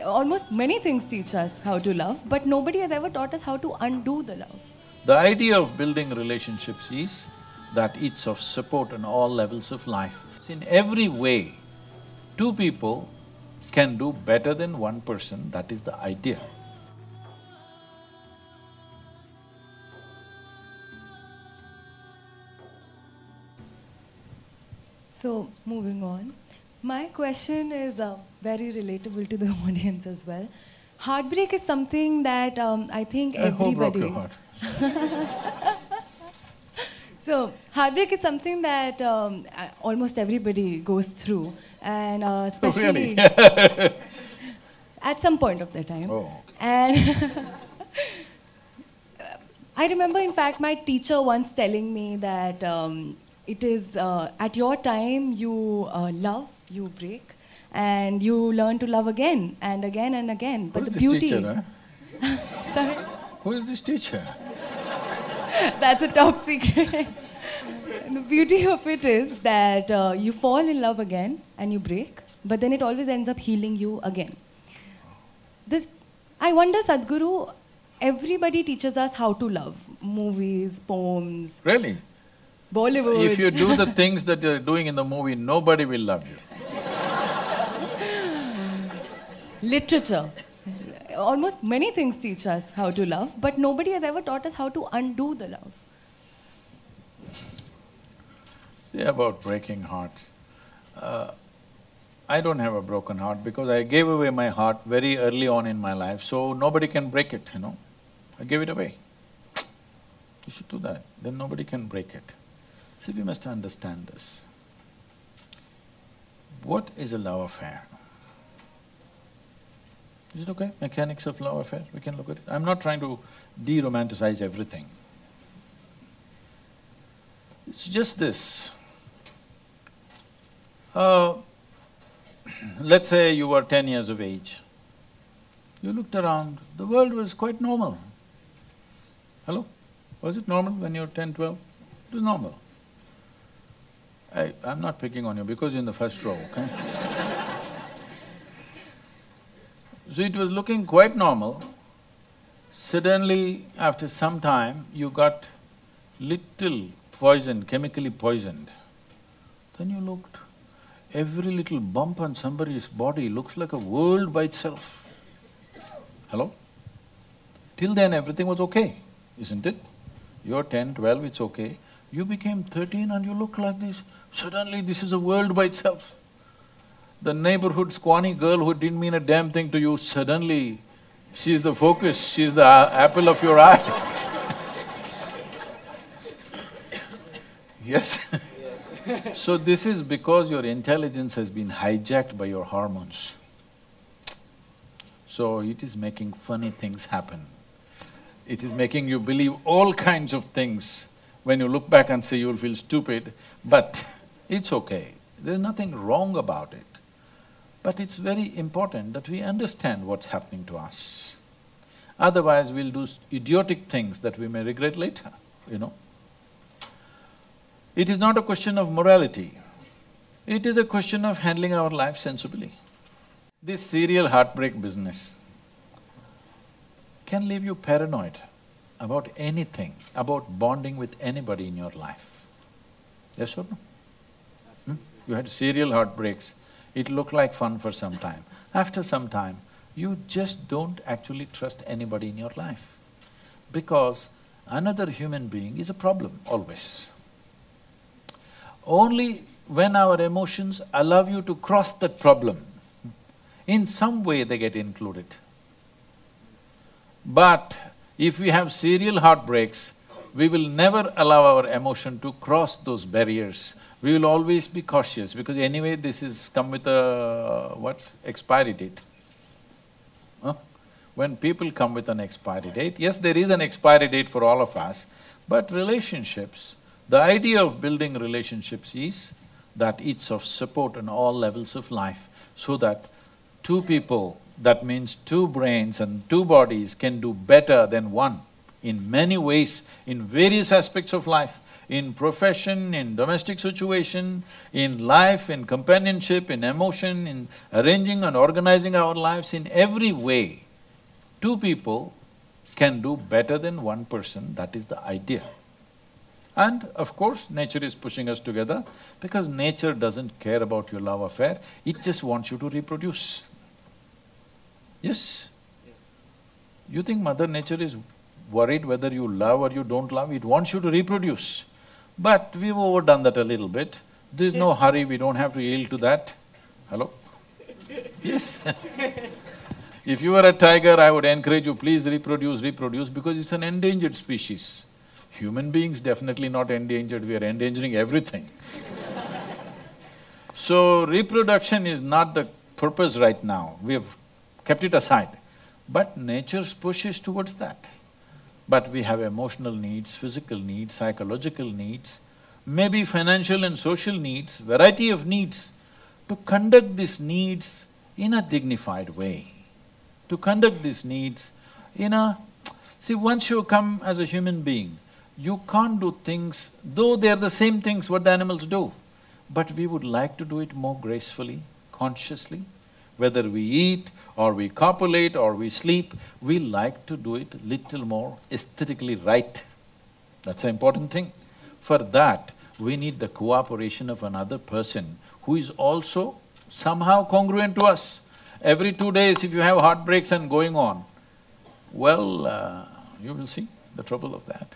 almost many things teach us how to love, but nobody has ever taught us how to undo the love. The idea of building relationships is that it's of support on all levels of life. In every way, two people can do better than one person, that is the idea. So, moving on. My question is very relatable to the audience as well. Heartbreak is something that I think Who broke everybody… your heart? So, heartbreak is something that almost everybody goes through, and especially at some point of their time. Oh. And I remember, in fact, my teacher once telling me that it is at your time you love, you break, and you learn to love again and again and again. But Who is the this beauty… teacher, Sorry? Who is this teacher? That's a top secret. The beauty of it is that you fall in love again and you break, but then it always ends up healing you again. I wonder, Sadhguru, everybody teaches us how to love. Movies, poems, Really? Bollywood. If you do the things that you're doing in the movie, nobody will love you. Literature. Almost many things teach us how to love, but nobody has ever taught us how to undo the love. See, about breaking hearts, I don't have a broken heart because I gave away my heart very early on in my life, so nobody can break it, you know. I gave it away. You should do that, then nobody can break it. See, we must understand this. What is a love affair? Is it okay? Mechanics of love affair, we can look at it. I'm not trying to de-romanticize everything. It's just this. Let's say you were 10 years of age. You looked around, the world was quite normal. Hello? Was it normal when you were 10, 12? It was normal. I'm not picking on you because you're in the first row, okay? So it was looking quite normal. Suddenly, after some time, you got little poisoned, chemically poisoned. Then you looked, every little bump on somebody's body looks like a world by itself. Hello? Till then everything was okay, isn't it? You're 10, 12, it's okay. You became 13 and you look like this. Suddenly this is a world by itself. The neighborhood squawny girl who didn't mean a damn thing to you, suddenly she's the focus, she's the apple of your eye. Yes? So this is because your intelligence has been hijacked by your hormones. So it is making funny things happen. It is making you believe all kinds of things. When you look back and say you'll feel stupid, but it's okay. There's nothing wrong about it. But it's very important that we understand what's happening to us. Otherwise, we'll do idiotic things that we may regret later, you know. It is not a question of morality. It is a question of handling our life sensibly. This serial heartbreak business can leave you paranoid about anything, about bonding with anybody in your life. Yes or no? You had serial heartbreaks, it looked like fun for some time. After some time, you just don't actually trust anybody in your life because another human being is a problem always. Only when our emotions allow you to cross that problem, in some way they get included. But if we have serial heartbreaks, we will never allow our emotion to cross those barriers. We will always be cautious because anyway this is come with a… expiry date. Huh? When people come with an expiry date, yes, there is an expiry date for all of us, but relationships, the idea of building relationships is that it's of support on all levels of life so that two people, that means two brains and two bodies can do better than one in many ways, in various aspects of life. in profession, in domestic situation, in life, in companionship, in emotion, in arranging and organizing our lives, in every way, two people can do better than one person, that is the idea. And of course, nature is pushing us together because nature doesn't care about your love affair, it just wants you to reproduce. Yes? You think Mother Nature is worried whether you love or you don't love? It wants you to reproduce. But we've overdone that a little bit. There's no hurry, we don't have to yield to that. Hello? Yes. If you were a tiger, I would encourage you, please reproduce, because it's an endangered species. Human beings definitely not endangered, we are endangering everything. So, reproduction is not the purpose right now, we have kept it aside. But nature's push is towards that. But we have emotional needs, physical needs, psychological needs, maybe financial and social needs, variety of needs. To conduct these needs in a dignified way, to conduct these needs in a… See, once you come as a human being, you can't do things, though they're the same things what the animals do, but we would like to do it more gracefully, consciously. Whether we eat or we copulate or we sleep, we like to do it little more aesthetically right. That's an important thing. For that, we need the cooperation of another person who is also somehow congruent to us. Every 2 days, if you have heartbreaks and going on, well, you will see the trouble of that.